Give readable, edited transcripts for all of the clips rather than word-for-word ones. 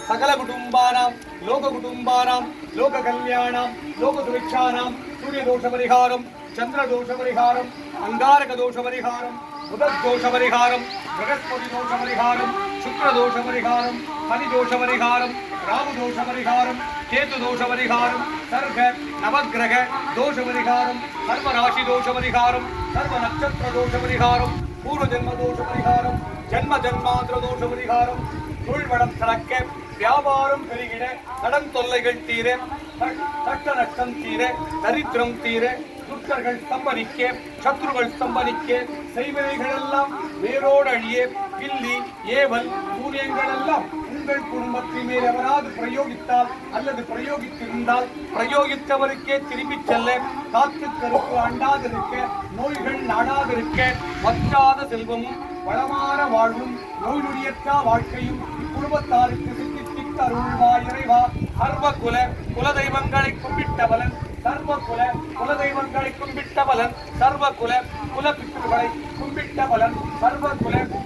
सकल कुटुंबानां लोक कुटुंबानां लोक कल्याणां लोक सुरक्षाणां सूर्य दोष परिहारं चंद्र दोष परिहारं अंगारक दोष परिहारं बुध दोष परिहारं बृहस्पति दोष परिहारं शुक्र दोष परिहारं शनि दोष परिहारं राहु दोष परिहारं केतु दोष परिहारं सर्ग नवग्रह दोष परिहारं सर्व राशि दोष परिहारं सर्व नक्षत्र दोष परिहारं पूर्व जन्म दोष परिहारं जन्म जन्मांतर दोष परिहारं தொழில்வளம் சிறக்க வியாபாரம் பெருகிட கடன் தொல்லைகள் தீர கஷ்ட நஷ்டம் தீர தரித்திரம் தீர துஷ்டர்கள் ஸ்தம்பனிக்க சத்ருகள் ஸ்தம்பனிக்க செய்வதைகளெல்லாம் வேரோடு அழிய பில்லி ஏவல் சூரியங்கள் எல்லாம் உங்கள் குடும்பத்தின் மேல் எவராது பிரயோகித்தால் அல்லது பிரயோகித்திருந்தால் பிரயோகித்தவருக்கே திரும்பிச் செல்ல காத்து கருப்பு அண்டாதிருக்க நோய்கள் நாடாதிருக்க வற்றாத செல்வமும் வளமான வாழ்வும் நோய் நொடியற்றா வாழ்க்கையும் குடும்பத்தாருக்கு சித்தித்தித்த அருள்வாய் இறைவா சர்வ குலதெய்வங்களை கும்பிட்ட பலன் சர்வ குலதெய்வங்களை கும்பிட்ட பலன் சர்வ குலபித்ருகளை கும்பிட்ட பலன் சர்வ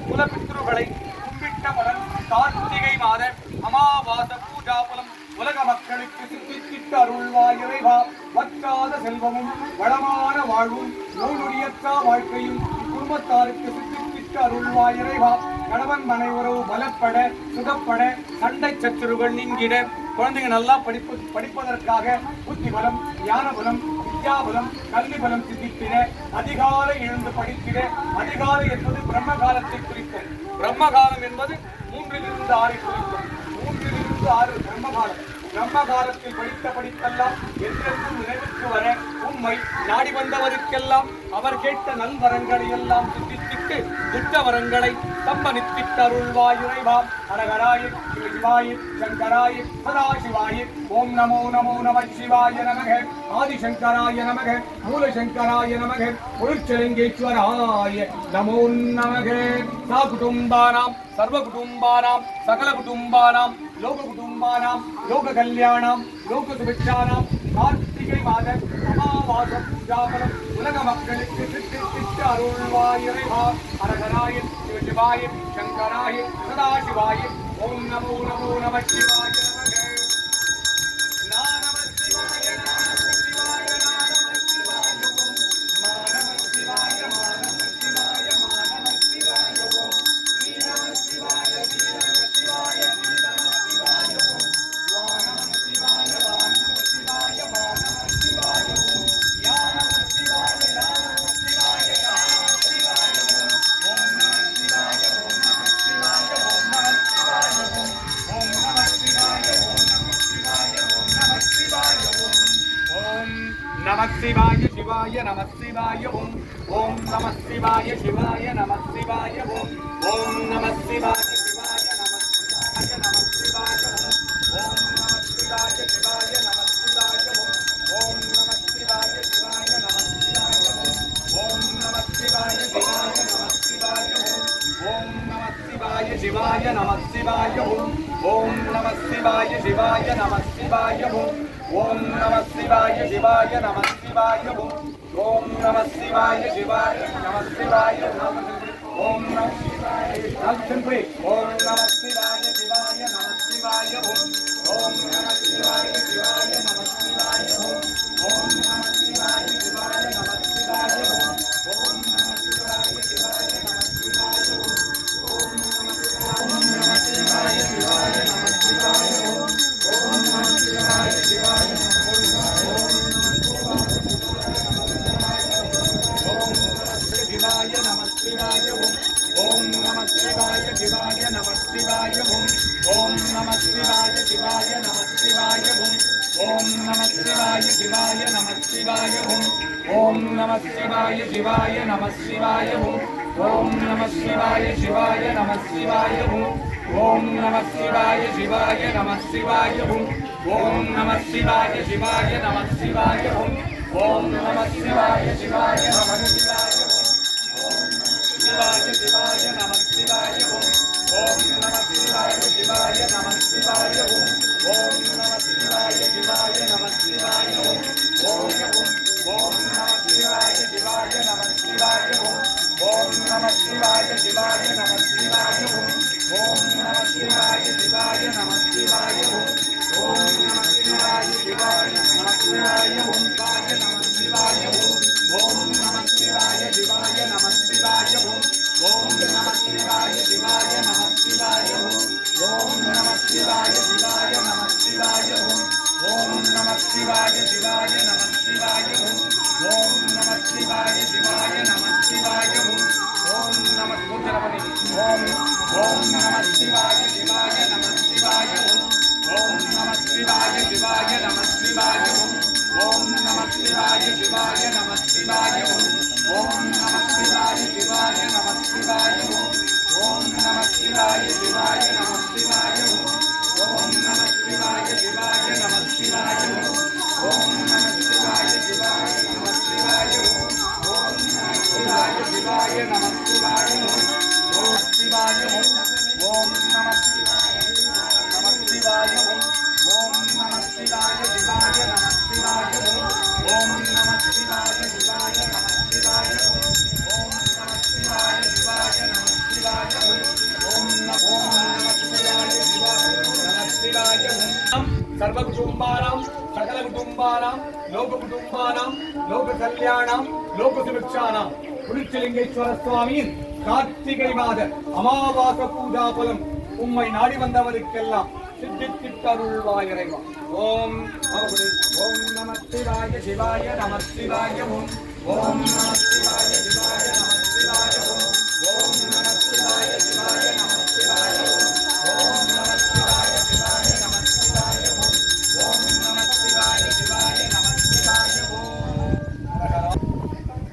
குலபித்ருகளை கும்பிட்ட பலன் கார்த்திகை மாத அமாவாச பூஜா பலம் உலக மக்களுக்கு சித்தித்திட்ட அருள்வாய் இறைவா வற்றாத செல்வமும் வளமான வாழ்வும் நோய் நொடியற்றா வாழ்க்கையும் குடும்பத்தாருக்கு சித்தித்திட்ட அருள்வாய் இறைவா கணவன் மனை உறவு பலப்பட சுகப்பட சண்டை சத்துருகள் நீங்கிட குழந்தைங்க நல்லா படிப்பதற்காக புத்தி பலம் ஞான பலம் வித்யாபலம் கல்வி பலம் சித்தித்திட அதிகாலை எழுந்து படித்திட அதிகாலை என்பது பிரம்ம காலத்தை குறிக்கும் பிரம்ம காலம் என்பது 3 to 6 குறிக்கும் 3 to 6 பிரம்ம காலம் பிரம்ம காலத்தில் படித்தெல்லாம் என்றென்றும் நினைவுக்கு வர உம்மை நாடி வந்தவருக்கெல்லாம் அவர் கேட்ட நல்வரங்களை எல்லாம் சித்தித்து துட்ட வரங்களை சம்பனித்திட்டு அருள்வாய் இறைவா. ஹரஹராய சிவாய சங்கராய சதாசிவாய. ஓம் நமோ நமோ நம சிவாய நமக. ஆதிசங்கராய நமக. மூலசங்கராய நமக. புருஷலிங்கேஸ்வராய நமோ நமக. சா குடும்பானாம் சர்வ குடும்பானாம் சகல குடும்பானாம் லோக குடும்பானாம் லோக கல்யாணம் லோக சுபிக்ஷானாம் கார்த்திகை மாத அமாவாச பூஜாபலம் உலக மக்களுக்கு சித்தித்து அருள்வாய் இறைவா. ஹரஹராய சிவாய சங்கராய சதாசிவாய. ஓம் நமோ நமோ நம சிவாய நமக. நம சிவாய நம சிவாய நம சிவாய. நம சிவாய நம சிவாய நம சிவாய. நம சிவாய நம சிவாய நம சிவாய. நம சிவாய நம சிவாய நம சிவாய. யா நம சிவாய நம சிவாய நம சிவாய. ஓம் நம சிவாய ஓம் நம சிவாய ஓம் நம சிவாய. ஓம் நம சிவாய ஓம் நம சிவாய ஓம் நம சிவாய. ஓம் நம சிவாய சிவாய நம சிவாய. ஓம் நம சிவாய சிவாய நம சிவாய. ஓம் நம சிவாய சிவாய நம சிவாய நம சிவாய. ஓம் நம சிவாய சிவாய நம சிவாய. ஓம் நம சிவாய சிவாய நம சிவாய. ஓம் நம சிவாய சிவாய நம சிவாய. ஓம் நம சிவாய சிவாய நம சிவாய. ஓம் நம சிவாய சிவாய நம சிவாய. ஓம் நம சிவாய சிவாய நம சிவாய. ஓம் நம சிவாய சிவாய நம சிவாய. ஓம் நம சிவாய ஓம் நம சிவாய சிவாய நம சிவாய. ஓம் நம சிவாய சிவாய நம சிவாய. ஓம் நம சிவாய சிவாய நம சிவாய. ஓம் நம சிவாய சிவாய நம சிவாய. ஓம் நம சிவாய சிவாய நம சிவாய. ஓம் நம சிவாய சிவாய நம சிவாய நம சிவாய. ஓம் நம சிவாய சிவாய நம சிவாய. ஓம் நம சிவாய சிவாய நம சிவாய. ஓம் நம சிவாய சிவாய நம சிவாய. ஓம் நம சிவாய சிவாய நம சிவாய. ஓம் நம சிவாய சிவாய நம சிவாய. ஓம் நம சிவாய சிவாய நம சிவாய. ஓம் நம சிவாய சிவாய நம சிவாய. ஓம் நம சிவாய சிவாய நம சிவாய. சிவாய சிவாய நம சிவாய. ஓம் நம சிவாய சிவாய நம சிவாய. ஓம் நம சிவாய சிவாய நம சிவாய. ஓம் நம சிவாய சிவாய நம சிவாய. ஓம் நம சிவாய சிவாய நம சிவாய. ஓம் நம சிவாய சிவாய நம சிவாய. ஓம் நம சிவாய சிவாய நம சிவாய. நம சிவாய. ஓம் நம சிவாய சிவாய நம சிவாய. ஓம் நம சிவாய சிவாய நம சிவாய. ஓம் நம சிவாய சிவாய நம சிவாய. ஓம் நம சிவாய சிவாய நம சிவாய. ஓம் நம சிவாய சிவாய நம சிவாய. ஓம் நம பூஜனபதி. ஓம் நம சிவாய சிவாய நம சிவாய. ஓம் நம சிவாய சிவாய நம சிவாய. ஓம் நம சிவாய சிவாய நம சிவாய. ஓம் நம சிவாய சிவாய நம சிவாய. ஓம் நம சிவாய சிவாய நம சிவாய. ஓம் நம சிவாய சிவாய நம சிவாய. ஓம் நம சிவாய சிவாய நம சிவாய. ஓம் நம சிவாய சிவாய நம சிவாய. ஓம் சிவாய. ஓம் நம சிவாய நம சிவாய. ஓம் நம சிவாய சிவாய நம சிவாய. ஓம் நம சிவாய சிவாய நம சிவாய. ஓம் நம சிவாய சிவாய நம சிவாய. ஓம் நம சிவாய சிவாய நம சிவாய. சர்வ குடும்பானாம் சகல குடும்பானாம் லோக குடும்பானாம் லோக கல்யாணம் லோக சுபிக்ஷானாம் புருஷலிங்கேஸ்வர சுவாமியின் கார்த்திகை மாத அமாவாச பூஜா பலம் உம்மை நாடி வந்தவருக்கெல்லாம் சித்தித்தருள்வாய் இறைவா. ஓம் ஓம் நம சிவாய சிவாய நம சிவாய. ஓம் நம சிவாய சிவாய நம சிவாய. ஓம் நம சிவாய சிவாய நம